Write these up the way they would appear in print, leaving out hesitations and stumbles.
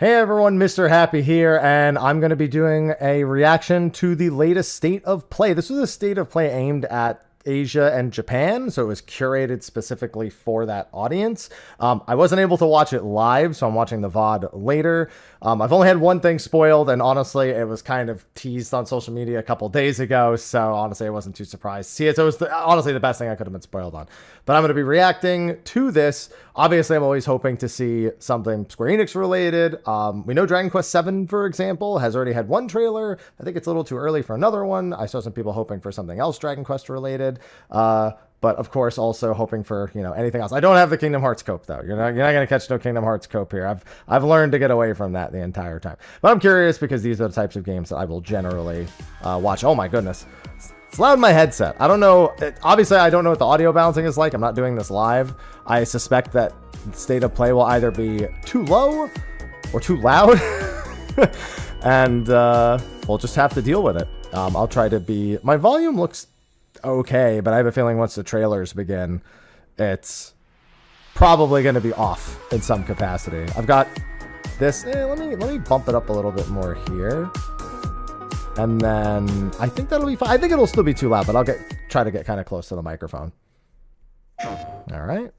Hey everyone, Mr. Happy here, and I'm going to be doing a reaction to the latest State of Play. This was a State of Play aimed at Asia and Japan, so it was curated specifically for that audience. I wasn't able to watch it live, so I'm watching the VOD later. I've only had one thing spoiled, and honestly, it was kind of teased on social media a couple days ago, so honestly, I wasn't too surprised to see it. So it was honestly the best thing I could have been spoiled on. But I'm going to be reacting to this. Obviously, I'm always hoping to see something Square Enix related. We know Dragon Quest VII, for example, has already had one trailer. I think it's a little too early for another one. I saw some people hoping for something else Dragon Quest related. But of course, also hoping for, anything else. I don't have the Kingdom Hearts cope though. You're not going to catch no Kingdom Hearts cope here. I've learned to get away from that the entire time. But I'm curious because these are the types of games that I will generally watch. Oh my goodness. It's loud in my headset. I don't know. Obviously, I don't know what the audio balancing is like. I'm not doing this live. I suspect that State of Play will either be too low or too loud. And we'll just have to deal with it. I'll try to be... My volume looks okay, but I have a feeling once the trailers begin, it's probably going to be off in some capacity. I've got this. Let me bump it up a little bit more here. And then I think that'll be fine. I think it'll still be too loud, but I'll try to get kind of close to the microphone. All right.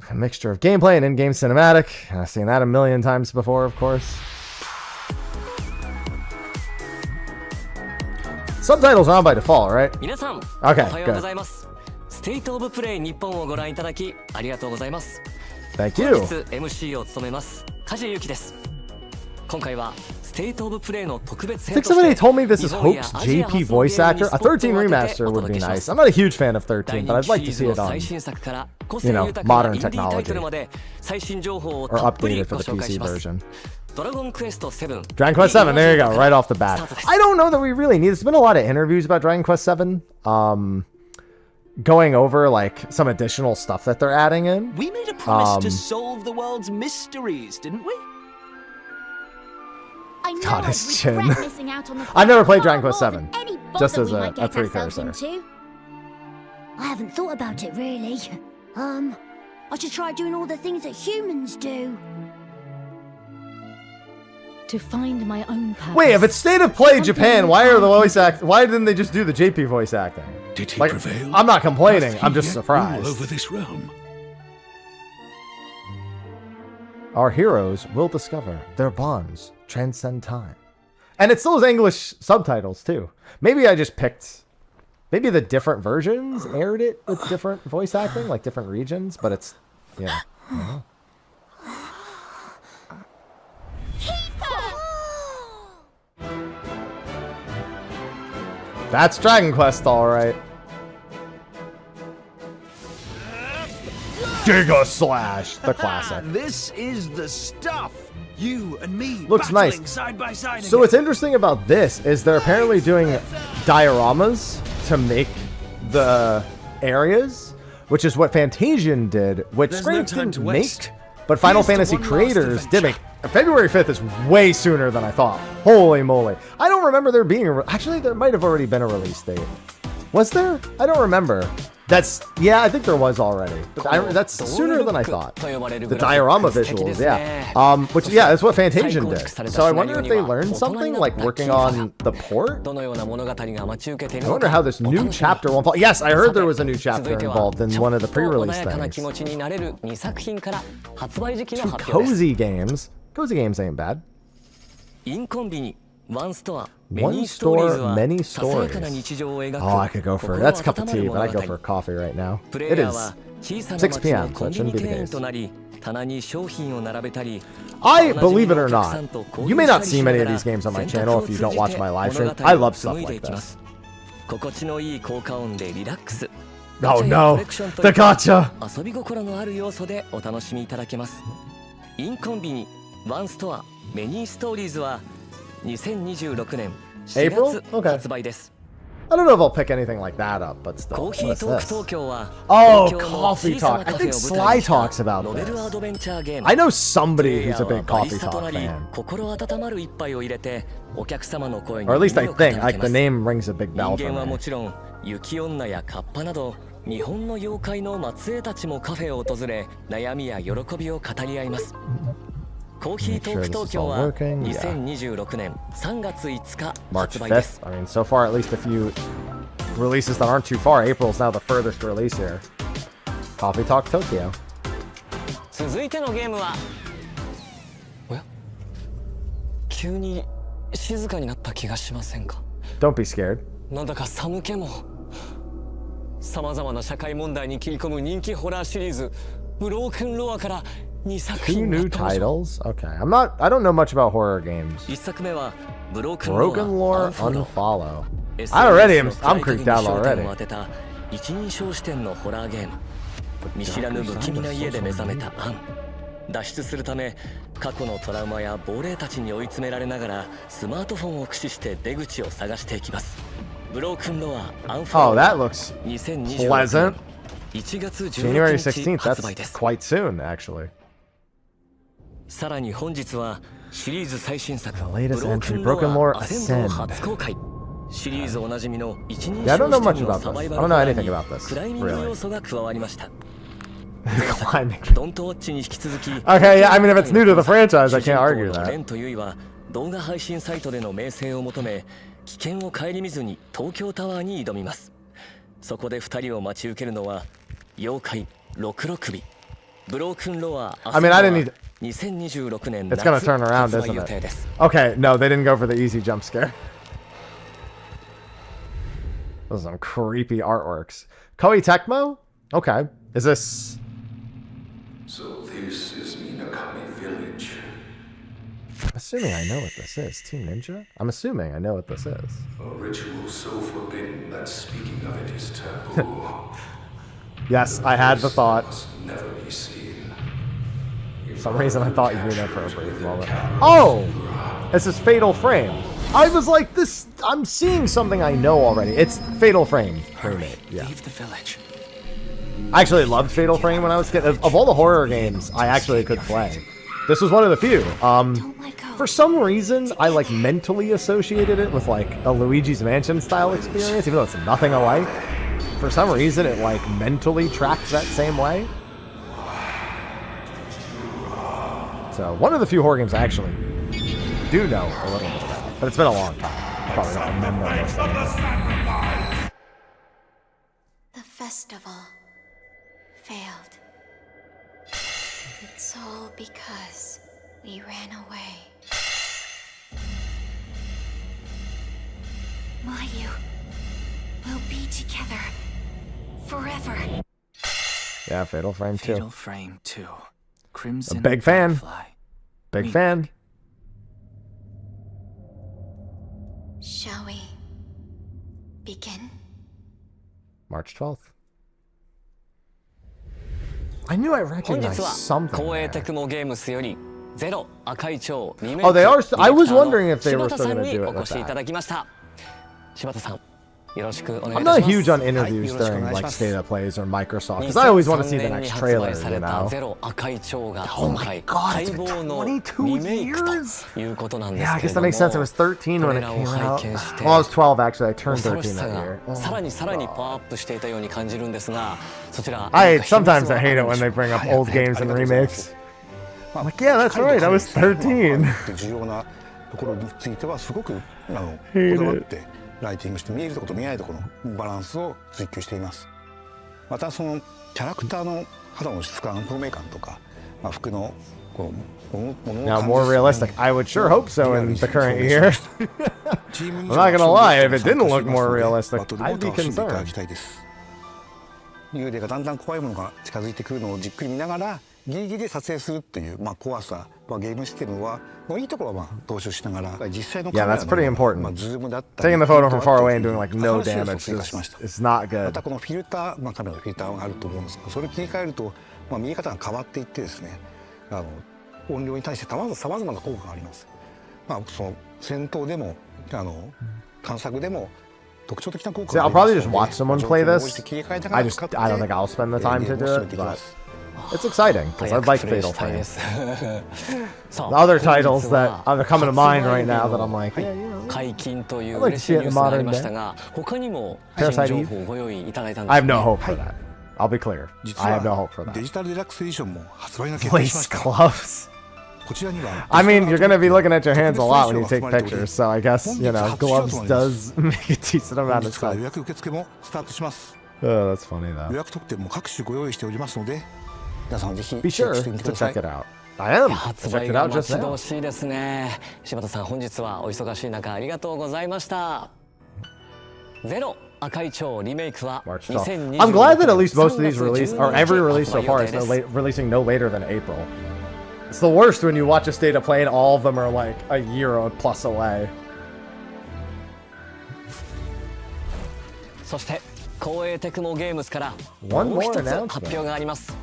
A mixture of gameplay and in-game cinematic. I've seen that a million times before, of course. Subtitles are on by default, right? Okay, good. Thank you. 678 told me this is Hope's JP voice actor. A 13 remaster would be nice. I'm not a huge fan of 13, but I'd like to see it on, modern technology. Or updated for the PC version. Dragon Quest VII, there you go, right off the bat. I don't know that we really need... There's been a lot of interviews about Dragon Quest VII. Going over, like, some additional stuff that they're adding in. We made a promise to solve the world's mysteries, didn't we? God, his chin. I've never played Dragon Quest VII, just as a precursor. I haven't thought about it, really. I should try doing all the things that humans do. To find my own purpose. Wait, if it's State of Play Japan, why are the voice act? Why didn't they just do the JP voice acting? Did he prevail? I'm not complaining. I'm just surprised. Over this realm. Our heroes will discover their bonds transcend time, and it still has English subtitles too. Maybe I just picked. Maybe the different versions aired it with different voice acting, like different regions, but it's That's Dragon Quest, all right. Giga Slash, the classic. This is the stuff. You and me looks nice. Side by side so what's interesting about this is they're apparently doing dioramas to make the areas, which is what Fantasian did, which Square Enix didn't make, but Final Fantasy creators did make. February 5th is way sooner than I thought. Holy moly. I don't remember there being actually, there might have already been a release date. Was there? I don't remember. Yeah, I think there was already. But that's sooner than I thought. The diorama visuals, yeah. Which, yeah, that's what Fantasian did. So I wonder if they learned something, like working on the port? I wonder how this new chapter won't fall. Yes, I heard there was a new chapter involved in one of the pre-release things. Two cozy games. Cozy games ain't bad. One store, many stories. Oh, I could go for it. That's a cup of tea, but I go for coffee right now. It is 6 p.m., so it shouldn't be the case. I, believe it or not, you may not see many of these games on my channel if you don't watch my live stream. I love stuff like this. Oh no, the gacha! April? Okay. I don't know if I'll pick anything like that up, but still. What is this? Oh, Coffee Talk. I think Sly talks about this. I know somebody who's a big Coffee Talk fan. Or at least I think. Like, the name rings a big bell for me. 日本の妖怪の末裔たちもカフェを訪れ、悩みや喜びを語り合います。コーヒートーク東京は working. 2026年3月5日 March 発売です。 5th. I mean, so far, at least a few releases that aren't too far. April's now the furthest release here. Coffee Talk Tokyo. 続いてのゲームは、おや、急に静かになった気がしませんか？ Don't be scared. なんだか寒気も。さまざまな社会問題に切り込む人気ホラーシリーズブロークンロアから2作 Two 品が new 登場。 titles? Okay. I don't know much about horror games. 1作目はブロークンロア BrokenLore Unfollow。 Unfollow. I SNS already am. の I'm 深い creeped 鍵 out に焦点 already. を当てた一人称視点のホラーゲーム。見知らぬ不気味な家で目覚めたアン。脱出するため過去のトラウマや亡霊たちに追い詰められながらスマートフォンを駆使して出口を探していきます。ブロークンロア Oh, Unfollow that looks 2026 pleasant. 年1月 January 16 日 16th. 発売で That's す。 quite soon, actually. さらに本日はシリーズ最新作 The ブ latest ローク entry, ンロ BrokenLore アアセンド Ascend. 初公開。シリーズおなじみの一人 Yeah, I don't 称 know 視 much 点の about サ this. バイ I バ don't ル know ホラー anything に about this. クライミング Really. 要素が加わりました。 Climbing. ドントウォッチに引き続き Okay, yeah, I mean, if it's new to the franchise, I can't argue レ that. ンとユイは動画配信サイトでの名声を求め危険を顧みずに東京タワーに挑みます。そこで2人を待ち受けるのは妖怪66首ブロークンロア I mean, I didn't need. 2026年 It's gonna turn around, 発売 isn't 予 it? 定です。 Okay, no, they didn't go for the easy jump scare. Those are some creepy artworks. Koei Tecmo? Okay. Is this... So this is Minakami Village. I'm assuming I know what this is. Team Ninja? I'm assuming I know what this is. A ritual so forbidden that speaking of it is taboo. Yes, I had the thought. Must never be seen. For some reason, I thought you knew that for a brief moment. Oh! This is Fatal Frame. I was like, this... I'm seeing something I know already. It's Fatal Frame Remake. Yeah. Leave the village. I actually loved Fatal Frame when I was a kid. Of all the horror games I actually could play, this was one of the few. For some reason, I like mentally associated it with like a Luigi's Mansion style experience, even though it's nothing alike. For some reason, it like mentally tracks that same way. So one of the few horror games I actually do know a little bit about, but it's been a long time. I probably don't remember most of it. The festival failed. It's all because we ran away. Mayu, we'll be together forever. Yeah, Fatal Frame 2. Fatal Frame 2. Crimson A big fan. Butterfly. Big Remake. fan. Shall we begin? March 12th. I knew I 本 recognized 日は something. 光栄 there. テクモゲームスよりゼロ赤い蝶リメイク Oh, they are. I was ディレクターの wondering if they were 柴田 still さん going to に do it お with 越しいた that. だきました柴田さんよろしくお願い I'm いた not します huge on interviews during like state of plays or Microsoft because I always want to see the 2003年に next 発売 trailer, さ you れた know. ゼロ赤い蝶が Oh 今 my 回 God, 待 it's been 望の 22 リメイク years. ということなんで Yeah, す I け guess れ that ど makes sense. It も was 13 when it トレーラーを came out. 拝見して Well, I was 12 actually. I turned 恐ろ 13しさ that が year. さらにさらにパワーアップしていたように感じるんですがそちら Sometimes I hate it when they bring up old games and remakes. I'm like, yeah, that's right. I was 13. 重要なところについてはすごくこ Hate だわっ it. てライティングして見えるところと見えないところのバランスを追求しています。またそのキャラクターの肌の質感透明感とか、服のこう物の Now 感じ more realistic. I would sure hope so in the current year. I'm not gonna lie. If it didn't look more realistic, I'd be concerned. 幽霊がだんだん怖いものが近づいてくるのをじっくり見ながらギリギリで撮影するっていう怖さ、ゲームシステムはのいいところは踏襲しながら実際のカ Yeah, メ that's ラ pretty の important. ズームだったり Taking the photo from far away and doing like no 新しい要素を damage 追加しました is not ま good. たこのフィルター、カメラのフィルターがあると思うんですけどそれを切り替えると、見え方が変わっていってですね音量に対してさまざまな効果があります。その戦闘でも探索でも特徴的な効果 See, が I'll あります probably の just で watch someone play 状況に応じ this. て切り替えながら使って I don't think I'll spend the time to ゲー do ムを進め it, ていきま but す。 it's exciting because 早 I く like プレイ Fatal したい Frame. です The other titles that are coming to mind right now that I'm like, yeah, you know. 解禁という I'd like to 嬉しい see ニ it ュ in ースがあり modern ました day. が他にも Parasite 新 Eve? 情報をご用意いただいたんです I have no ね hope for that. I'll be clear. 実 I have no は hope for デ that. ジタルデラックスエディションも発売が決定しま Place した。 gloves. I mean, you're gonna be looking at your hands a lot when you take pictures, so I guess, you know, gloves does make a decent amount of sense. Oh, that's funny though. Be sure to check it out. I am. Check it out just now. 柴田さん、本日はお忙しい中ありがとうございました。ゼロ赤い蝶リメイクは I'm glad that at least most of these release, or every release so far, is releasing no later than April. It's the worst when you watch a state of play and all of them are like a year or plus away. そして光栄テクモゲームズからも One う more 一つ発 announcement. 表があります。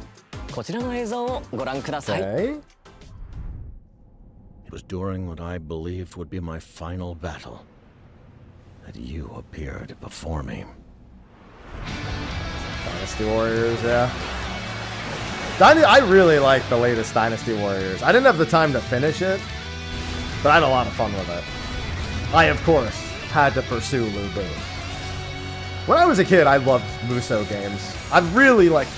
こちらの映像をご覧ください。 Okay. It was during what I believed would be my final battle that you appeared before me. Dynasty Warriors, yeah. I really like the latest Dynasty Warriors. I didn't have the time to finish it, but I had a lot of fun with it. I, of course, had to pursue Lu Bu. When I was a kid, I loved Muso games. I've really, like,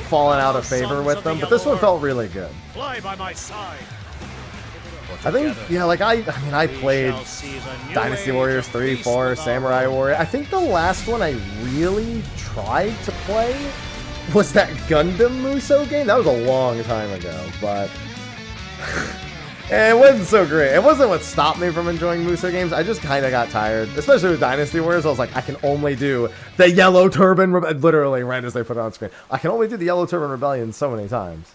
fallen out of favor with them, but this one felt really good. Fly by my side. I think, yeah, like, I mean, I played Dynasty Warriors 3, 4, Samurai Warrior. I think the last one I really tried to play was that Gundam Muso game. That was a long time ago, but it wasn't so great. It wasn't what stopped me from enjoying Muso games. I just kind of got tired, especially with Dynasty Warriors. I was like, I can only do the Yellow Turban, literally right as they put it on screen. I can only do the Yellow Turban Rebellion so many times.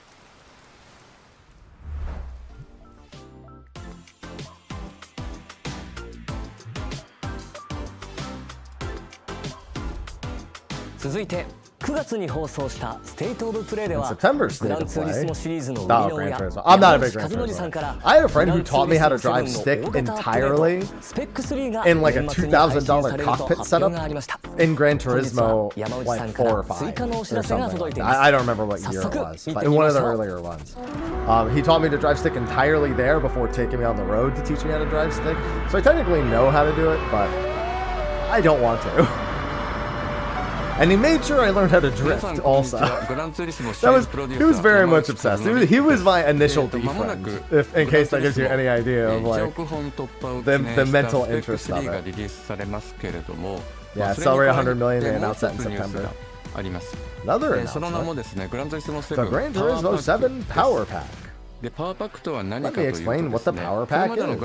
Next, 9月に放送したステートオブプレイでは September's グ State ラン of ツーリスモ Play. シリーズの生み Oh, の Gran 親 Turismo. I'm not a big 山 Gran 口和則さんから Turismo. I had a friend who taught me how to グラン drive ツーリスモ stick 7の大型アップデート entirely スペック3が in like a 年末に配信さ$2,000れると cockpit 発表があり setup ました in Gran 本日 Turismo は山内さ like んか 4 or ら 5追加のお知 or らせが something 届い like てい that. ます I don't remember what year it 早速 was, 見 but て in み one ま of し the ょう earlier ones. He taught me to drive stick entirely there before taking me on the road to teach me how to drive stick. So I technically know how to do it, but I don't want to. And he made sure I learned how to drift also. He was very much obsessed. He was my initial D friend, if in case that gives you any idea of like the mental interest of it. Yeah, Celebrate 100 million, they announced that in September. Another announcement. The Gran Turismo 7 Power Pack. Let me explain what the Power Pack is. I've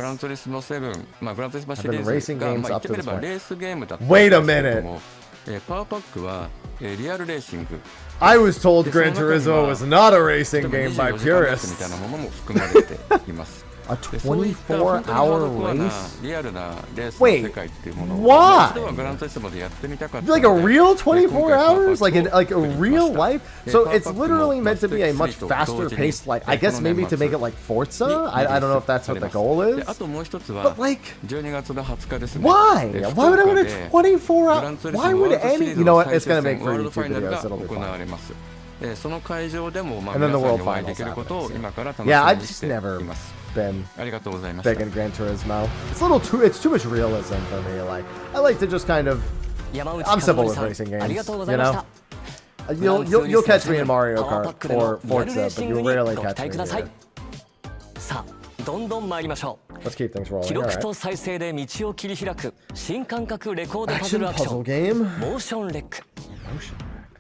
been racing games up to this point. Wait a minute. I was told Gran Turismo was not a racing game by purists. A 24-hour race? Wait, why? Like a real 24 hours? Like a real life? So it's literally meant to be a much faster paced, like, I guess maybe to make it like Forza? I don't know if that's what the goal is. But like, why? Why would I want a 24 hour? Why would any? You know what? It's going to make for YouTube videos. It'll be fun. And then the world finals happen. Yeah, I've just never been big in Gran Turismo. It's too much realism for me. Like, I like to just kind of, I'm simple with racing games, you know? You'll catch me in Mario Kart or Forza, but you'll rarely catch me here. Let's keep things rolling. 記録と再生で道を切り開く新感覚レコードパズ Action ルアクショ puzzle ン game? モーションレック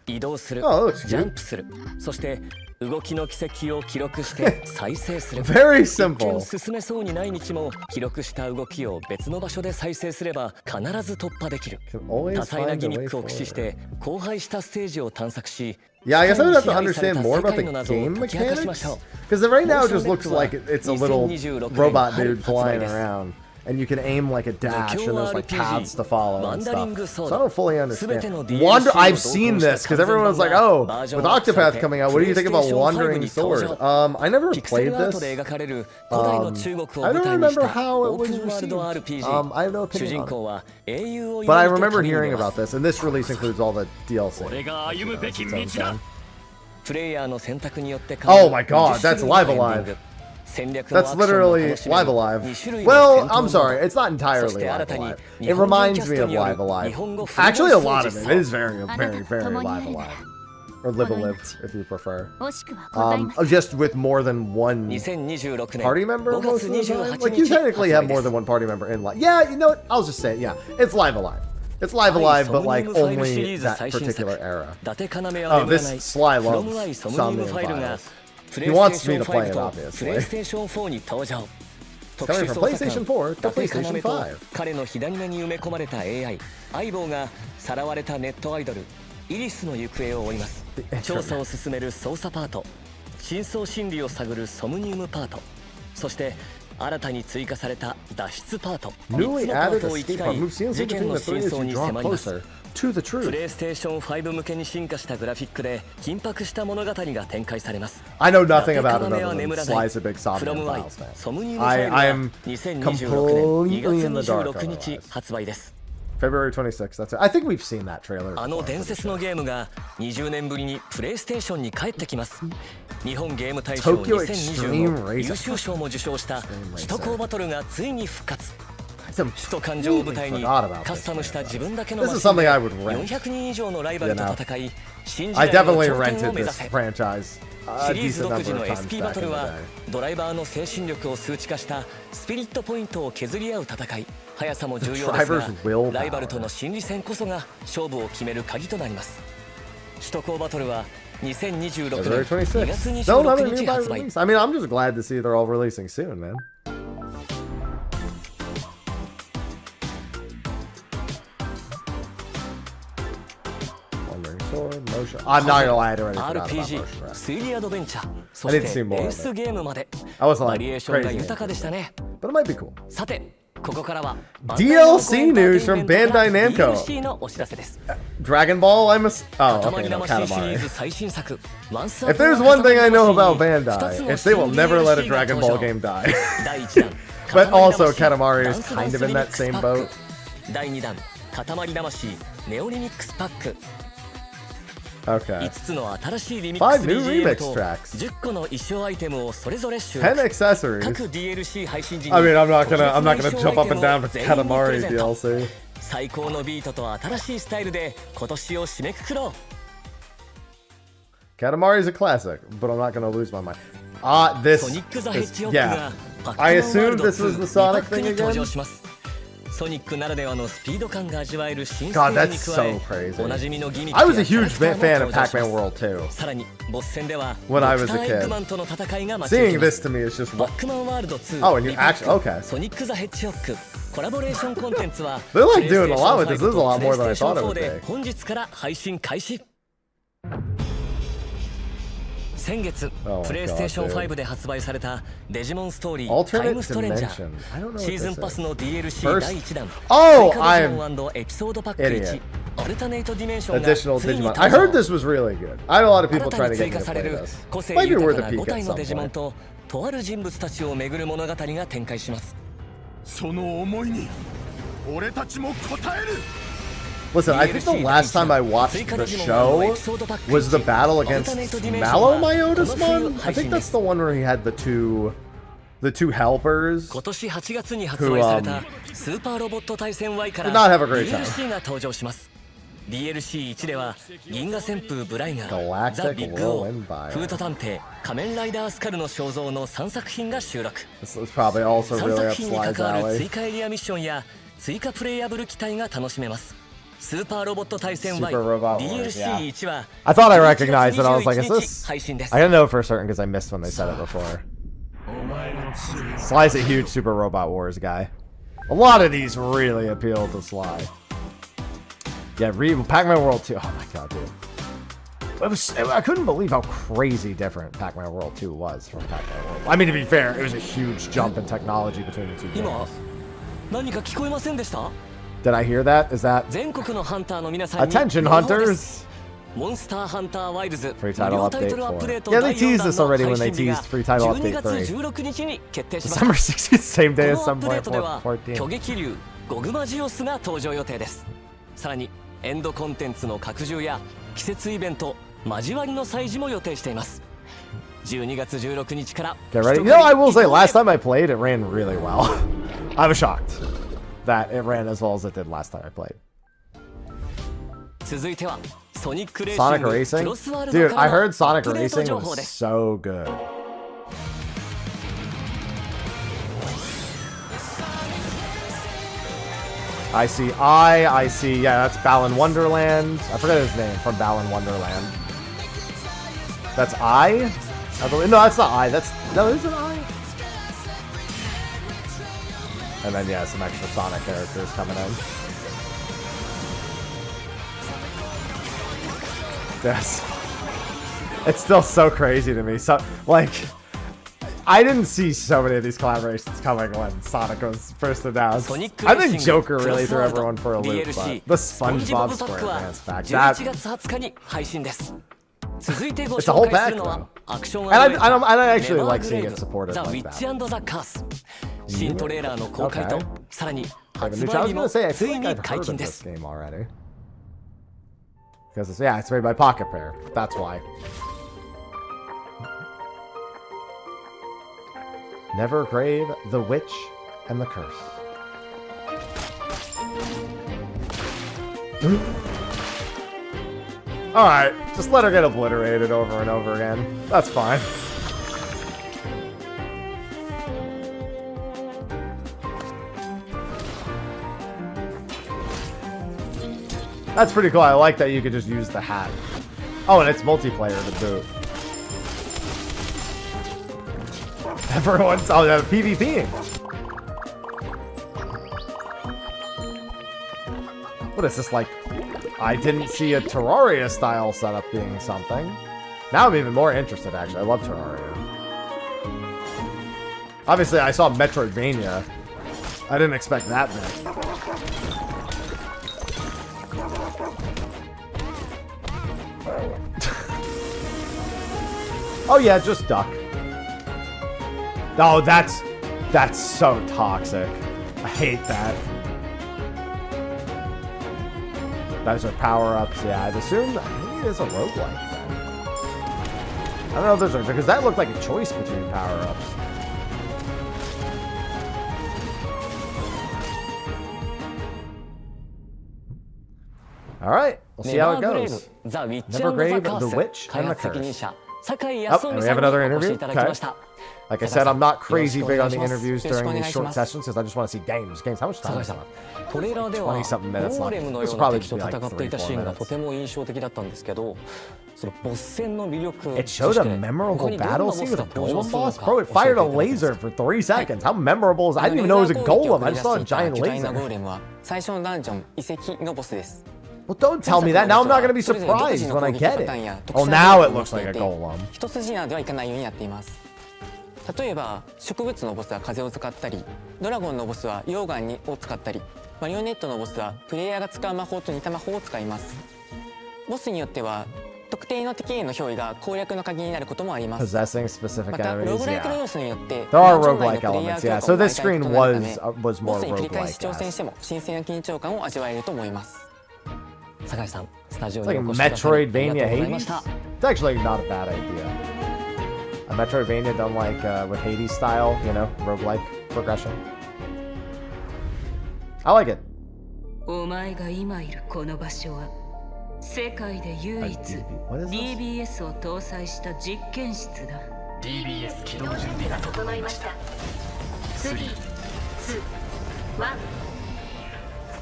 移動する Oh, looks ジャ good. ンプするそして動きの軌跡を記録して再生する Very 一見 simple. 進めそうにない道も記録した動きを別の場所で再生すれば必ず突破できる Can always 多彩な find ギ a ミッ way クを駆使し forward. て荒廃したステージを探索し Yeah, I guess I would have to 支配され understand た more 世 about 界 the の謎を game 解き明かしましょ mechanics. う Because right now it just looks like it's a little 2026 robot dude 春発売 flying です around. And you can aim like a dash, and there's like paths to follow and Wandering stuff. Sword. So I don't fully understand. 全ての DLC I've を seen 同梱した this because everyone's like, "Oh, with Octopath coming out, what do you think about PlayStation 5 Wandering に Sword?" 登場 I never ピクセ played ルアート this. で描かれる古代の中国を I 舞 don't 台にし remember た how オ it ー was プンワールド received. RPG I have no 主 opinion 人 on 公 it. は英雄を But I 夢見て remember 旅に hearing 出ま about す this, and this release includes all the DLC. 俺が歩むべき It's 道 its own だ thing. プレイヤーの選択によって Oh my god, that's Live Alive. That's literally Live Alive. Well, I'm sorry, it's not entirely Live Alive. It reminds me of Live Alive. Actually, a lot of it is very, very, very Live Alive. Or live a live, if you prefer. 惜しくはございません。 Just with more than one 2026 party 年 member 5 most 月 of the time? 28 Like, you 日 technically 発 have 売で more す than one party member in live. Yeah, you know what? I'll just say it. Yeah, it's Live Alive. It's Live Alive, but like only that particular era. 伊達要は Oh, 眠ら this ない Sly From I loves Somnium Somnium File が Files. プ He レイ wants ステ me ーショ to ン play it, 5と obviously. プレイステーション4に登場。 Coming from PlayStation 4 to 伊達 PlayStation 要と 5. 彼の火種目に埋め込まれた AI 相棒がさらわれたネットアイドルイリスの行方を追います。調査を進める捜査パート、真相心理を探るソムニウムパート、そして新たに追加された脱出パート、3つ Newly のパー added トを escape 行き part 交い moves scenes 事 in 件 between の the 真 three as 相 you に draw 迫ります。 closer to the プ truth. レイステーション5向けに進化したグラフィックで緊迫した物語が展開されます。 I know nothing about it other than Sly's a big Somnium Files fan. ソムニウムファイル I は am 2026 completely 年 in 2 the 月 dark 26日 otherwise. 発売です。 February 26th, that's it. I think we've seen that trailer. あの before, 伝 I'm 説 pretty の sure. ゲームが20年ぶりにプレイステーションに帰ってきます。日本ゲーム大賞 Tokyo Extreme 2020 優秀賞も受賞した首都高バトルがついに復活。 I 首都環状を舞台に forgot about カスタムした自分だけの This マ is シン something で I would rent. 400人以上のライバルと戦い、新時 I 代の definitely 頂点 rented を目指 this せ。 franchise シ a リーズ decent 独自 number の of times SP back バ in ト the ルは day. ドライバーの精神力を数値化したスピリットポイントを削り合う戦い、速さも重要です Driver's willpower. がライバルとの心理戦こそが勝負を決める鍵となります。首都高バトルは2026 February 年2月 26th. Still another 26 new 日 by 発売。 release. I mean, I'm just glad to see they're all releasing soon, man. Wandering Sword, Motion. I'm not gonna lie, I already forgot about RPG、 MotionRec. 推理アドベンチャー、そ I し didn't て see more レ of ー it. スゲームまで I wasn't バ like リエーションが crazy 豊かでしたね。 But it might be cool. さて、ここからは DLC news from Bandai Namco. DLC のお知らせです。 Dragon Ball, I'm a. Oh, 塊 okay, no, 魂シリー Katamari. ズ最新作 If there's one thing I know about Bandai, it's they will never let a Dragon Ball game die. 第1弾 But also, 塊 Katamari 魂 is kind of in that same ダンスダンスリミックスパッ boat. ク第2弾塊魂ネオリミックスパック Okay. 5つの新しいリミックス Five new BGM remix と tracks. 10個の衣装アイテムをそれぞれ収 10録 accessories. 各 DLC 配信時に I mean, I'm not gonna 特別な jump up and down for 衣装アイテムを全員 Katamari にプレゼント DLC. 最高のビートと新しいスタイルで今年を締めくくろう Katamari is a classic, but I'm not gonna lose my mind. This ソニック・ザ・ヘッ is ジホック yeah. がパックマン I ワール assumed ド this was the 2 Sonic リパック thing に登場 again. しますソニックならではのスピード感が味わえる新ステ God, ージ that's に加え so crazy. おなじみのギミック I や was a キャラ huge クターも fan 登 of 場し Pac-Man ます World 2. さらにボス戦では When I ド was クタ a ー・エッ kid. グマンとの戦いが待ち受 Seeing けま this す to me is just バックマンワールド2 Oh, and you リパック actually okay. ソニック・ザ・ヘッジホックコラボレーションコンテンツは They're like doing a lot with this. This is a lot more than I thought it would で be. 本日から配信開始先月 Oh my プレイステーション God, 5で発売されたデジモンストーリータイ Alternate ムストレンジャ Dimension. I don't know ー what シーズン this パス is. の DLC First- 第1弾 Oh, 追加デジ I'm モン&エピソードパック idiot. 1アルタネイトディメンションが Additional ついに Digimon. 登 I 場 heard this was really good. I had a lot of 新 people た trying に to 追 get me 加 to され play る this. 個性 Might be 豊 worth か a な peek 5 at 体の some デジモン point. ととある人物たちを巡る物語が展開しますその思いに俺たちも応える Listen, I think the last time I watched the show was the battle against Mallow Myotismon. I think that's the one where he had the two helpers. 今年8月に発売されたスーパーロボット対戦 Y から Did not have a great time. DLC が登場します DLC1 では銀河旋風ブライガー Galactic ザ・ビッグオ Roll ー Empire フート探偵仮面ライダースカルの肖像の3作品が収録 This is probably also 3 really 作 up 品に Sly's 関わる alley. 追加エリアミッションや追加プレイヤブル機体が楽しめますスーパーロボット対戦 Y Super Robot Wars, DLC1 は I thought I recognized it. I was like, is 11 this? 日配信です I didn't know for certain because I missed when they said it before. Sly's a huge Super Robot Wars guy. A lot of these really appeal to Sly. Yeah, Pac-Man World 2. Oh my god, dude. I couldn't believe how crazy different Pac-Man World 2 was from Pac-Man World. I mean, to be fair, it was a huge jump in technology between the two 今 games. 何か聞こえませんでした Did I hear that? Is that 全国のハンターの皆さんに attention 朗報です hunters? モンスターハンターワイルズ Free 無 title 料タイト update ルアップデー 4. ト Yeah, 第 they 4 teased 弾 this の already 配 when they 信日が teased free title 12 update 月 3. 16日に決定します December 16th, same こ day の as アップデートでは 7.14. 巨撃竜ゴグマジオスが登場予定ですさらにエンドコンテンツの拡充や季節イベント交わりの催事も予定しています12月16日から Get ready. You know, I will say, last time I played, it ran really well. I was shocked that it ran as well as it did last time I played. 続いては Sonic Racing? Dude, I heard Sonic Racing was so good. I see, yeah, that's Balan Wonderland. I forget his name from Balan Wonderland. That's I believe, no, that's not I, no, is it I? And then, yeah, some extra Sonic characters coming in. Yes. It's still so crazy to me. So, like, I didn't see so many of these collaborations coming when Sonic was first announced. I think Joker really threw everyone for a loop, but the SpongeBob SquarePants pack, it's a whole pack, though. And I actually like seeing it supported like that. Okay. I was gonna say, I feel like I've heard of this game already. Because it's made by Pocket Pair. That's why. Never grave the witch and the curse. Alright, just let her get obliterated over and over again. That's fine. That's pretty cool. I like that you could just use the hat. Oh, and it's multiplayer to boot. Everyone's PvPing. What is this, like? I didn't see a Terraria style setup being something. Now I'm even more interested, actually. I love Terraria. Obviously, I saw Metroidvania. I didn't expect that big. Oh yeah, just duck. Oh, that's so toxic. I hate that. Those are power-ups, yeah. I'd assume maybe it is a roguelike then. I don't know if those are, because that looked like a choice between power-ups. Alright, we'll see how it goes. Never grave the witch and the curse. Oh, and we have another interview? Okay. Like I said, I'm not crazy big on the interviews during these short sessions because I just want to see games. How much time is left? 20-something minutes left. This will probably just be like 3-4 minutes. It showed a memorable battle scene with a golem boss? Bro, it fired a laser for 3 seconds. How memorable is that? I didn't even know it was a golem. I just saw a giant laser. Well, don't tell me that. Now I'm not going to be surprised when I get it. Oh, now it looks like a golem. 例えば植物のボスは風を使ったり、ドラゴンのボスは溶岩を使ったり、マリオネットのボスはプレイヤーが使う魔法と似た魔法を使います。ボスによっては特定の敵への憑依が攻略の鍵になることもあります。またローグライクの要素によって There are roguelike elements, yeah. So this screen was more ボスに繰り返し roguelike. 挑戦しても新鮮な緊張感を味わえると思います。酒井さん、スタジオ It's に like お越しくださりありがとう Metroidvania ございました。 Hades. It's actually not a bad idea. A Metroidvania done like with Hades style, you know, roguelike progression. I like it. お前が今いるこの場所は世界で唯一 DBS を搭載した実験室だ。 DBS 起動準備が整いました。3、2、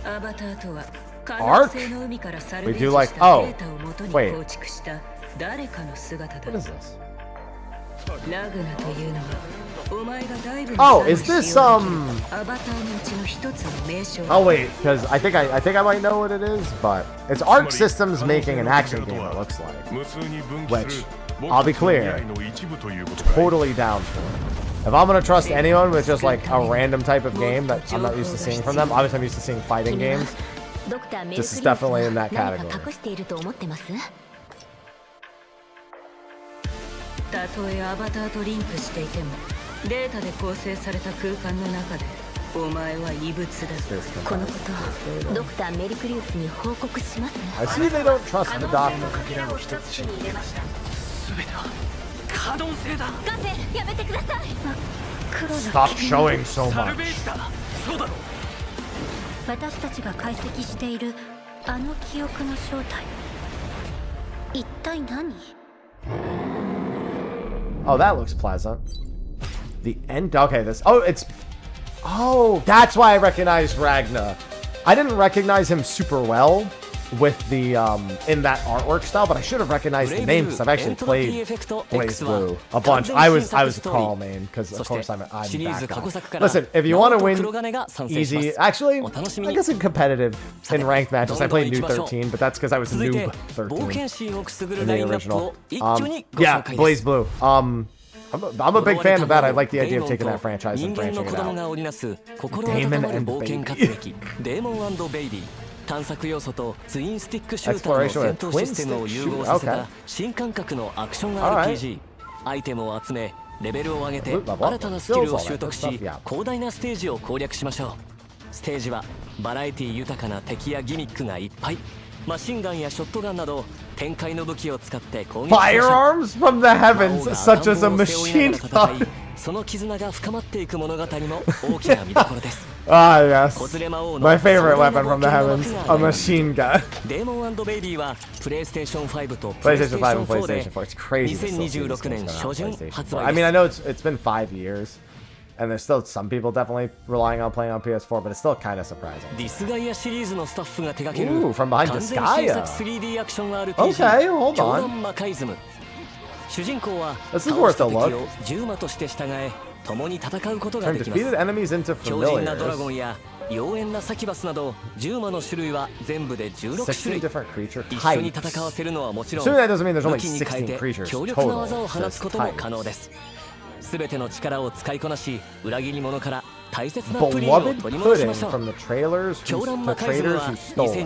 1。アバターとは可能性の海からサルベージしたデータを元に構築した誰かの姿だ。ラグナというのはお前がダイブに Oh, is this アバターのうちの一つの名称。 Oh wait, because I think I might know what it is, but it's Arc Systems making an action game. It looks like, which I'll be clear, totally down for. If I'm gonna trust anyone with just like a random type of game that I'm not used to seeing from them, obviously I'm used to seeing fighting games. This is definitely in that category. たとえアバターとリンクしていてもデータで構成された空間の中でお前は異物だ。このことをドクターメリクリウスに報告しますね。 I see they don't trust the doctor. 手に入れました。全ては可能性だ。ガフェやめてください。黒な Stop showing so much. そうだろ。私たちが解析しているあの記憶の正体。一体何? Oh, that looks pleasant. The end. Okay, this. Oh, it's. Oh, that's why I recognized Ragna. I didn't recognize him super well with the in that artwork style, but I should have recognized the name because I've actually played BlazBlue a bunch. I was a Carl main because of course I'm that guy. Listen, if you want to win easy, actually, I guess in competitive in ranked matches, I played New 13, but that's because I was Noob 13 in the original. Yeah, BlazBlue. I'm a big fan of that. I like the idea of taking that franchise and branching it out. Damon and Baby. 探索要素とツインスティックシューターの戦闘システムを融合させた新感覚のアクション RPG。アイテムを集め、レベルを上げて新たなスキルを習得し、広大なステージを攻略しましょう。ステージはバラエティ豊かな敵やギミックがいっぱい。マシンガンやショットガンなど展開の武器を使って攻撃しましょう。Firearms from the heavens, such as a machine gun. その絆が深まっていく物語も大きな見どころです。Ah, yes. My favorite weapon from the heavens, a machine gun. Demon & Baby は PlayStation 5と PlayStation 5 and PlayStation 4. It's crazy. 2026年初旬発売。I mean, I know it's been 5 years, and there's still some people definitely relying on playing on PS4, but it's still kind of surprising. ディスガイアシリーズのスタッフが手掛ける Ooh, from behind 完全新作 3D アクション RPG。Okay, hold on. 狂乱魔カイズム。主人公は This is worth a 敵 look. を銃魔として従え、共に戦うことができます。 Turn defeated enemies into 強靭なドラ familiars. ゴンや妖艶なサキバスなど銃魔の種類は全部で16種類。 different creature 一緒に戦わせるのはもちろん、 So that doesn't mean there's only 武器に変えて 16 creatures 強力な total. 技を放つことも It's 可能です。すべての力を使いこなし、裏切り者から大切なプリンを Beloved 取り戻しま pudding しょう。 from the trailers 狂 who, 乱 the 魔カイズム traders は who stole it.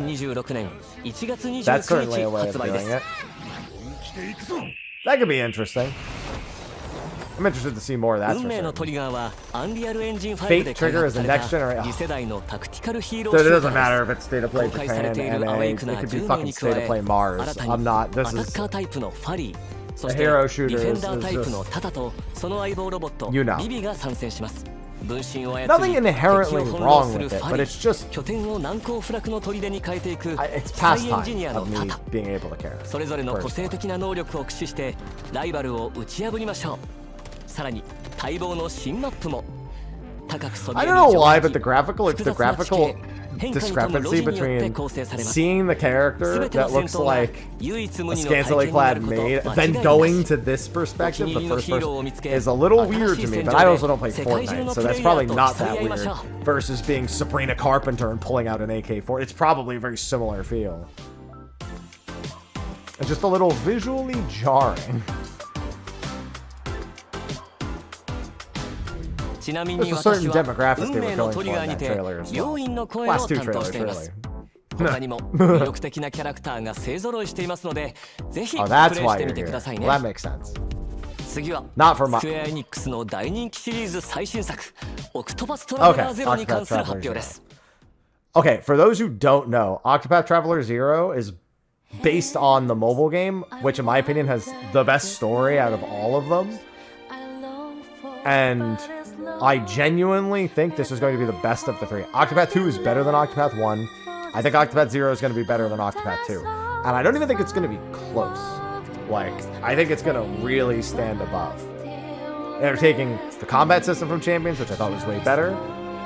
2026年1月 That's certainly 29 a 日 way of 発売で doing す。 it. That could be interesting. I'm interested to see more of that. 運命のトリガーはアンリアルエンジン5 Fate で開 Trigger 発 is さ a れ next た generation. 次世代のタクティカルヒーロー It シュー doesn't タ matter ー if it's state of 公 play 開され Japan, ている NA. アウェイ It クな could be 10名 fucking に加 state of え play Mars. 新た I'm に not. ア This タッ is カータイプのファリー、そ a してデ hero ィ shooter. フェン Is ダータイプ just のタタとその相棒ロボット You know. ビビが参戦します。分身を操り Nothing 敵 inherently を翻弄 wrong する with フ it, ァ but リ it's just ー、拠点を難攻不落の砦に変えていく it's サイエンジ pastime ニアの of タ me タ。 being able to care. それぞれの個性的な能力を駆使してライバルを打ち破りましょう。さらに待望の新マップも。 I don't know why, but the graphical discrepancy between seeing the character that looks like a scantily clad maid, then going to this perspective, the first person, is a little weird to me, but I also don't play Fortnite, so that's probably not that weird, versus being Sabrina Carpenter and pulling out an AK-4. It's probably a very similar feel. It's just a little visually jarring. There's a certain demographic they were going for in that trailer as well. Last two trailers, really. 他にも魅力的なキャラクターが勢ぞろいしていますので、ぜひプレ Oh, イ that's し why て you're みてく here. ださいね。 Well, that makes sense. 次は Not for my... スクエアエニックスの大人気シリーズ最新作オクトパストラベラーゼロに関する発表です。 Okay, for those who don't know, Octopath Traveler 0 is based on the mobile game, which in my opinion has the best story out of all of them. And I genuinely think this is going to be the best of the three. Octopath 2 is better than Octopath 1. I think Octopath 0 is going to be better than Octopath 2. And I don't even think it's going to be close. Like, I think it's going to really stand above. They're taking the combat system from Champions, which I thought was way better.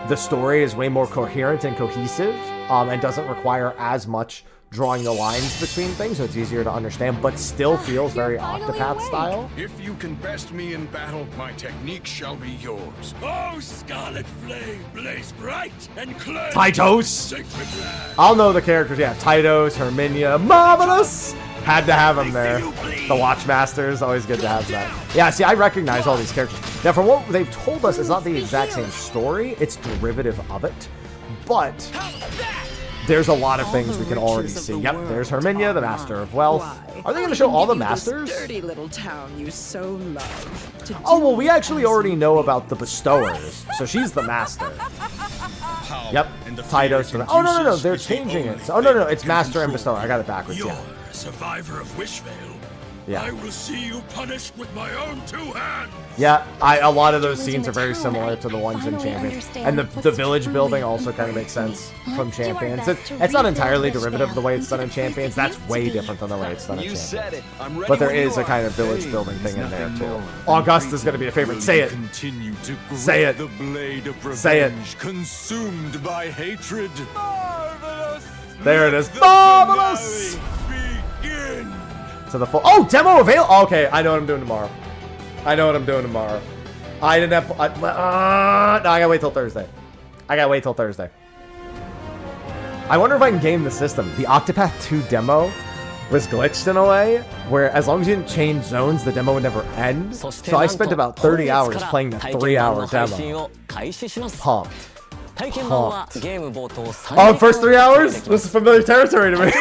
The story is way more coherent and cohesive, and doesn't require as much drawing the lines between things, so it's easier to understand, but still feels very Octopath style. If you can best me in battle, my technique shall be yours. Oh, scarlet flame, blaze bright and clear. Tytos! I'll know the characters, yeah. Tytos, Herminia, Marvelous! Had to have them there. The Watchmasters, always good to have that. Yeah, see, I recognize all these characters. Now, from what they've told us, it's not the exact same story. It's derivative of it. But there's a lot of things we can already see. Yep, there's Herminia, the Master of Wealth. Are they going to show all the Masters? Dirty little town you so love. Oh, well, we actually already know about the Bestowers. So she's the Master. Yep, Tytos. Oh, no, they're changing it. Oh, no, it's Master and Bestower. I got it backwards, yeah. Survivor of Wishvale. Yeah. I will see you punished with my own 2 hands. Yeah, a lot of those scenes are very similar to the ones in Champions. And the village building also kind of makes sense from Champions. It's not entirely derivative of the way it's done in Champions. That's way different than the way it's done in Champions. But there is a kind of village building thing in there too. August is going to be a favorite. Say it. Say it. Say it. Consumed by hatred. Marvelous. There it is. Marvelous. So the full demo available. Okay, I know what I'm doing tomorrow. I didn't have. No, I gotta wait till Thursday. I wonder if I can game the system. The Octopath 2 demo was glitched in a way where as long as you didn't change zones, the demo would never end. So I spent about 30 hours playing the 3-hour demo. Pumped. Oh, first 3 hours? This is familiar territory to me.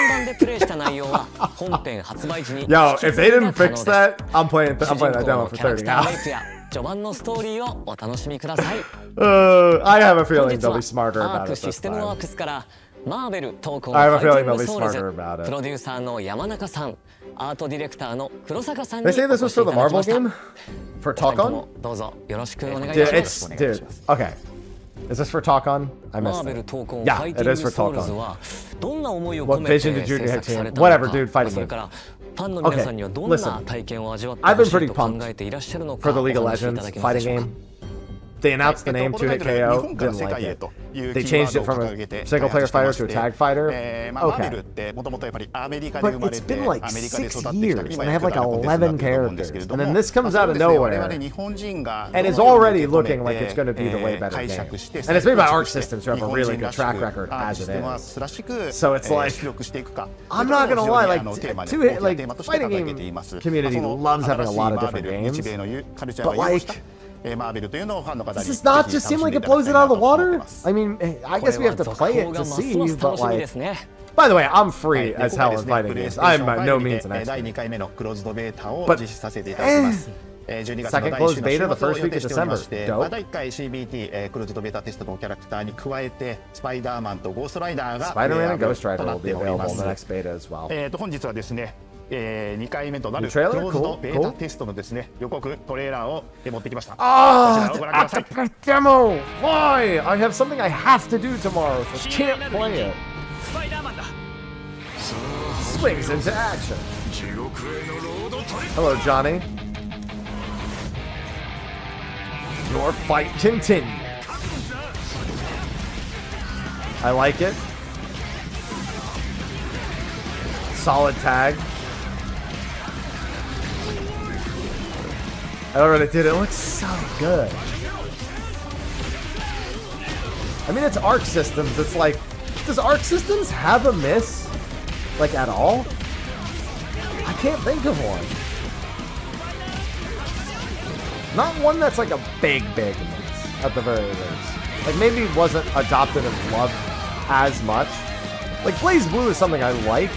Yo, if they didn't fix that, I'm playing that demo for 30 hours. I have a feeling they'll be smarter about it this time. I have a feeling they'll be smarter about it. They say this was for the Marvel game? For TŁkon? Dude, okay. Is this for TŁkon? I missed it. Yeah, it is for TŁkon. What vision did you get to? Whatever, dude, fighting game. Okay, listen. I've been pretty pumped for the League of Legends fighting game. They announced the name 2-hit KO, didn't like it. They changed it from a single-player fighter to a tag fighter. Okay. But it's been like 6 years, and they have like 11 characters. And then this comes out of nowhere, and is already looking like it's going to be the way better game. And it's made by Arc Systems, who have a really good track record as it is. So it's like, I'm not going to lie, like, fighting game community loves having a lot of different games. But like, does this not just seem like it blows it out of the water? I mean, I guess we have to play it to see, but like... By the way, I'm free as hell in fighting games. I'm by no means an expert. But, second closed beta the first week of December. Dope. Spider-Man and Ghost Rider will be available in the next beta as well. New trailer? Cool. Octopath demo! Why? I have something I have to do tomorrow, so I can't play it. Swings into action. Hello, Johnny. Your fight continues. I like it. Solid tag. I already did it. It looks so good. I mean, it's Arc Systems. It's like, does Arc Systems have a miss? Like, at all? I can't think of one. Not one that's like a big miss, at the very least. Like, maybe it wasn't adopted and loved as much. Like, BlazBlue is something I like,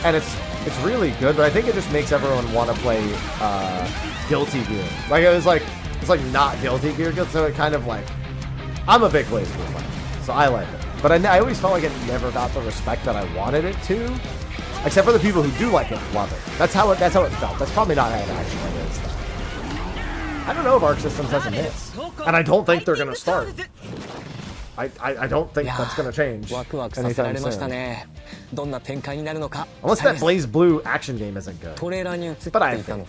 and it's really good, but I think it just makes everyone want to play Guilty Gear. Like, it's like not Guilty Gear, so it kind of like, I'm a big BlazBlue fan, so I like it. But I always felt like it never got the respect that I wanted it to, except for the people who do like it, love it. That's how it felt. That's probably not how it actually is, though. I don't know if Arc Systems has a miss, and I don't think they're gonna start. I don't think that's gonna change anytime soon. Unless that BlazBlue action game isn't good. But I think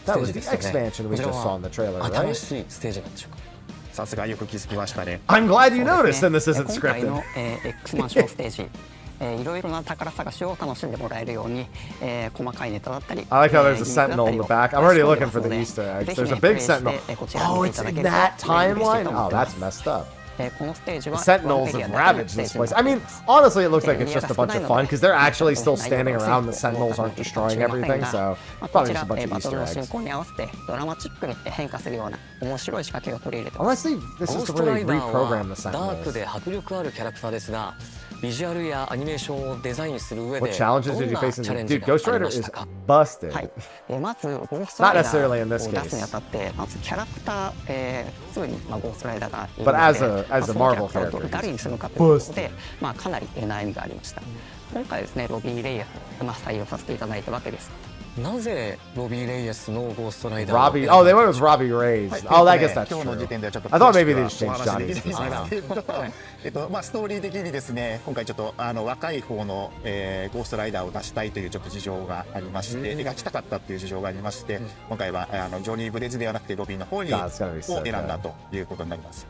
that was the expansion we just saw in the trailer, right? I'm glad you noticed, and this isn't scripted. I like how there's a sentinel in the back. I'm already looking for the Easter eggs. There's a big sentinel. Oh, it's in that timeline? Oh, that's messed up. The Sentinels have ravaged this place. I mean, honestly, it looks like it's just a bunch of fun, because they're actually still standing around. The Sentinels aren't destroying everything, so probably just a bunch of Easter eggs. Unless this is to really reprogram the Sentinels. ビジュアルやアニメーションをデザインする上で What challenges ど did ん you な face チ in ャレン the ジ Dude, が Ghost ありま Rider し is たか？ busted. はい。まずゴースト Not ライダ necessarily in ー this を出すにあ case. たってまずキャラクター、すぐにゴーストライダーがいる But の as で、 a まあ as a その Marvel キャラクターを character, 誰にするのかということで、まあかなり悩みがありました。今回ですねロビー・レイヤーまあ採用させていただいたわけです。なぜロビー・レイエスのゴーストライダー Robbie. Oh, they went with Robbie Reyes. Oh, I guess that's 今日の時 true. 点ではちょっと I thought maybe they 詳 just しくは changed お話で Johnny's きないん design ですけど、まあストーリー的にですね、今回ちょっと若い方の、ゴーストライダーを出したいというちょっと事情がありまして、描きたかったっていう事情がありまして、今回はジョニー・ブレズではなくてロビーの方にを選んだということになります。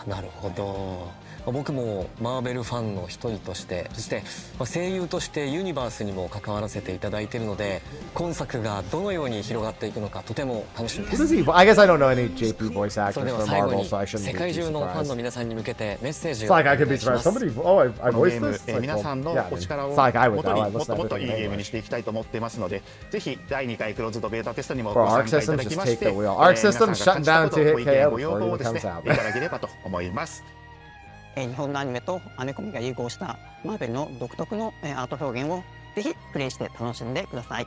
なるほど。僕もマーベルファンの一人として、そして声優としてユニバースにも関わらせていただいているので、今作がどのように広がっていくのかとても楽しみです。I guess I don't know any JP voice そ actors れでは for 最後 Marvel, に so I shouldn't 世 be 界 too 中のファンの surprised. 皆さんに向けてメッセージ It's をお like I 願 could be いしま surprised. す。 Somebody, oh, I この voiced ゲーム this. Like, 皆さんの yeah, お力を it's not like I would 元 know. に I もっ listened と to もっと everything いいゲーム in に English. していきたいと思ってますので、ぜひ第2回クローズドベータテストにも Bro, ご参 Arc 加いただ Systems き just ま take して、 the wheel. Arc 皆さんが Systems 感 shutting じた down ことを to ご hit 意見 KO ご要 before 望 it をです comes ね、 out. いただければと思います。日本のアニメとアメコミが融合したマーベルの独特のアート表現をぜひプレイして楽しんでください。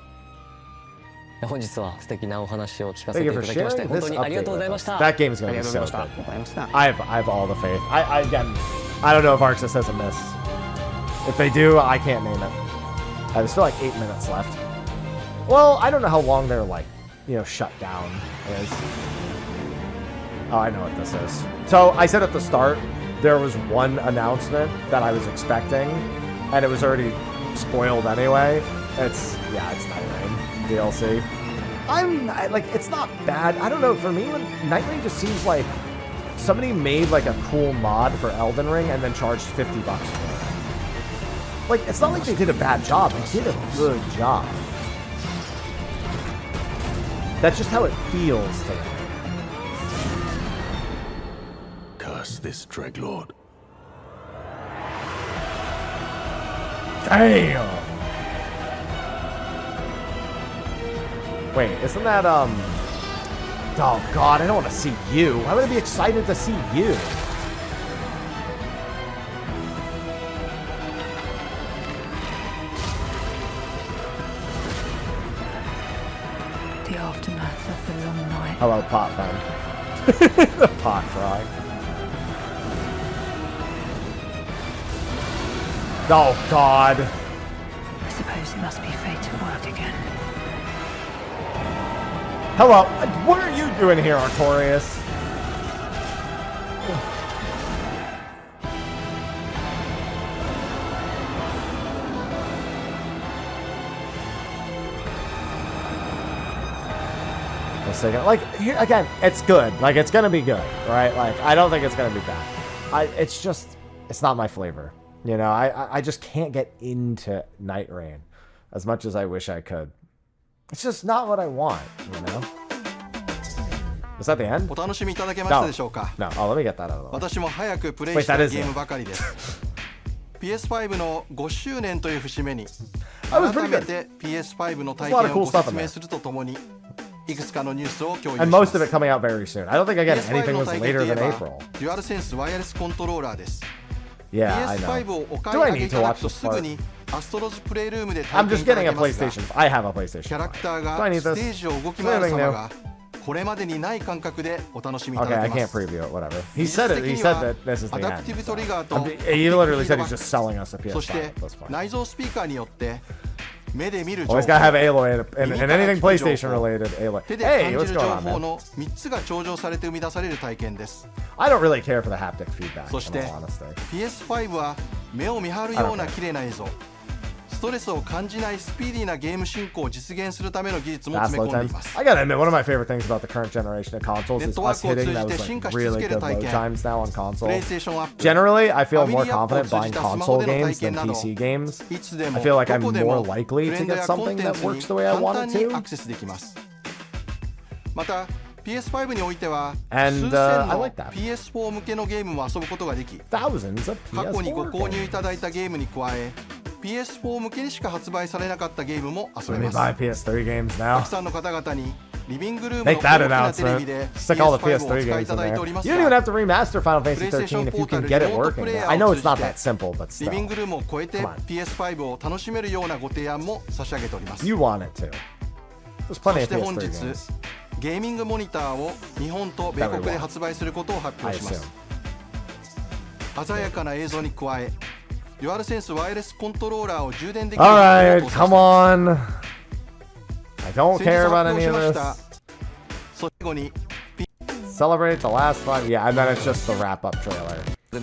本日は素敵なお話を聞かせ Thank てい you た for だきまして sharing 本 this 当にありが update とうござい with ま us. した。 That game is going to be so good. I have all the faith. I again, I don't know if Arc Systems has a miss. If they do, I can't name it. There's still like 8 minutes left. Well, I don't know how long their shut down is. Oh, I know what this is. So I said at the start there was one announcement that I was expecting, and it was already spoiled anyway. It's Nightreign DLC. It's not bad. I don't know. For me, Nightreign just seems like somebody made like a cool mod for Elden Ring and then charged $50 for it. Like, it's not like they did a bad job. They did a good job. That's just how it feels to me. Curse this Dreadlord. Damn! Wait, isn't that, Oh god, I don't want to see you. Why would I be excited to see you? The aftermath of the long night. Hello, pot fan. The pot cry. Oh god. I suppose it must be fate to work again. Hello, what are you doing here, Artorias? Like, here again, it's good. Like, it's gonna be good, right? Like, I don't think it's gonna be bad. It's not my flavor. You know, I just can't get into Nightreign as much as I wish I could. It's just not what I want, you know? Is that the end? お楽しみいただけましたでしょうか？ No. Oh, let me get that out of the way. 私も早くプレイしたいゲームばかりです。PS5 の5周年という節目に改めて PS5 の体験をご説明するとともにいくつかのニュースを共有します。And most of it coming out very soon. I don't think again anything was later than April. デュアルセンスワイヤレスコントローラーです。Yeah, I know. PS5 をお買い Do I 上げ need い to ただ watch くと this すぐ part? にアストロズプレイルームで I'm 体 just 験いた getting だ a けますが PlayStation. I have a PlayStation. キャラクター Do I が need ス this? テージを動き回る Anything 様 new? がこれまでにない感覚でお楽しみいた Okay, だ I けま can't す。 preview it. Whatever. He said it. He said that this is the アダプティブ end. トリガーと He literally said he's just selling us a そし PS5 て at this point. 内蔵スピーカーによって目で見る情 Always 報 gotta have Aloy and 耳から anything 聞く情 PlayStation 報 related. Aloy. 手で Hey, 感 what's じる情 going on, 報 man? の3つが調整されて生み出される体験です。 I don't really care for the haptic feedback. そし In て all honesty. PS5 は目を見張るような綺麗な映像、ストレスを感じないスピーディーなゲーム進行を実現するための技術も Fast 詰め load 込んでい times. ます。 I gotta admit, one of my favorite things about the current generation of consoles is us hitting those like really good load times now on console. Generally, I feel more confident buying console games than PC games. I feel like I'm more likely to get something that works the way I want it ア to. クセスできます。また PS5 においては And, 数千 I の like that. PS4 向けのゲームも遊ぶことができ、 Thousands of 過去にご PS4 購入い games. ただいたゲームに加え PS4 向けにしか発売されなかったゲームも遊べ Let me ます。 buy PS3 games た now. くさんの方々に Make that announcement. Stick all the PS3 games in there. You don't even have to remaster Final Fantasy 13 if you can get it working. I know it's not that simple, but still. Come on. You want it to. There's plenty of PS3 games. ゲーミングモニターを日本と米国で発売することを発表します。鮮やかな映像に加え、デュアルセンスワイヤレスコントローラーを充電できる。Alright, come on. I don't care about any of this. Celebrate the last one. Yeah, and then it's just the wrap-up trailer. So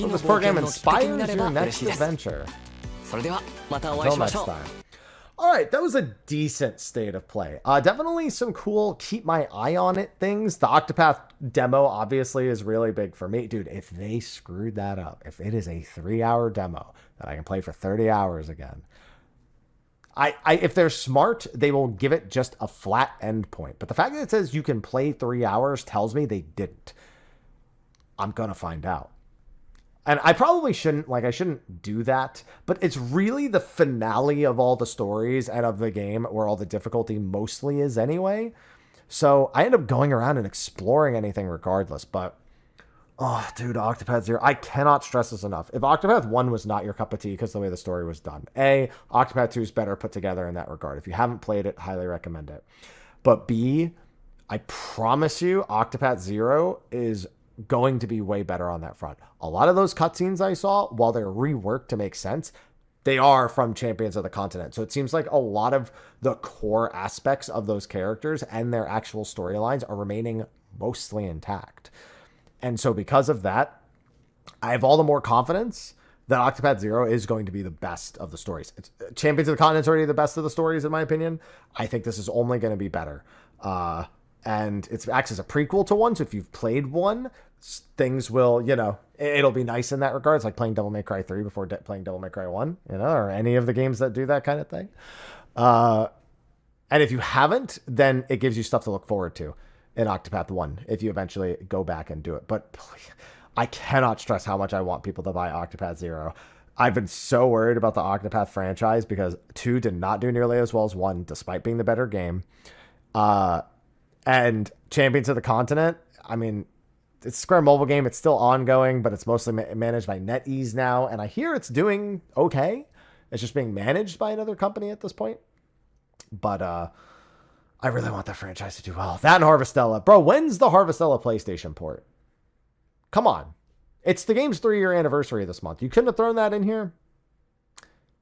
this program inspires your next adventure. Until next time. Alright, that was a decent state of play. Definitely some cool keep my eye on it things. The Octopath demo obviously is really big for me. Dude, if they screwed that up, if it is a 3-hour demo that I can play for 30 hours again, if they're smart, they will give it just a flat endpoint. But the fact that it says you can play 3 hours tells me they didn't. I'm gonna find out. And I probably shouldn't, I shouldn't do that, but it's really the finale of all the stories and of the game where all the difficulty mostly is anyway. So I end up going around and exploring anything regardless, but, oh, dude, Octopath Zero, I cannot stress this enough. If Octopath 1 was not your cup of tea because the way the story was done, A, Octopath 2 is better put together in that regard. If you haven't played it, highly recommend it. But B, I promise you, Octopath Zero is going to be way better on that front. A lot of those cutscenes I saw, while they're reworked to make sense, they are from Champions of the Continent. So it seems like a lot of the core aspects of those characters and their actual storylines are remaining mostly intact. And so because of that, I have all the more confidence that Octopath Zero is going to be the best of the stories. Champions of the Continent is already the best of the stories, in my opinion. I think this is only going to be better. And it acts as a prequel to 1, so if you've played 1, things will, it'll be nice in that regard. It's like playing Devil May Cry 3 before playing Devil May Cry 1, or any of the games that do that kind of thing. And if you haven't, then it gives you stuff to look forward to in Octopath 1 if you eventually go back and do it. But please, I cannot stress how much I want people to buy Octopath Zero. I've been so worried about the Octopath franchise because 2 did not do nearly as well as 1, despite being the better game. And Champions of the Continent, I mean, it's a Square mobile game. It's still ongoing, but it's mostly managed by NetEase now. And I hear it's doing okay. It's just being managed by another company at this point. But I really want that franchise to do well. That and Harvestella. Bro, when's the Harvestella PlayStation port? Come on. It's the game's 3-year anniversary this month. You couldn't have thrown that in here?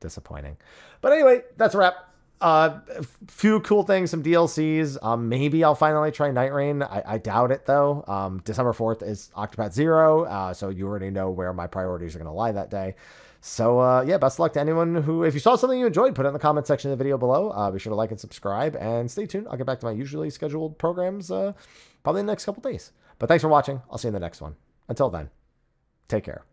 Disappointing. But anyway, that's a wrap. A few cool things, some DLCs. Maybe I'll finally try Nightreign. I doubt it, though. December 4th is Octopath Zero, so you already know where my priorities are going to lie that day. So, yeah, best of luck to anyone who, if you saw something you enjoyed, put it in the comment section of the video below. Be sure to like and subscribe, and stay tuned. I'll get back to my usually scheduled programs probably in the next couple days. But thanks for watching. I'll see you in the next one. Until then, take care.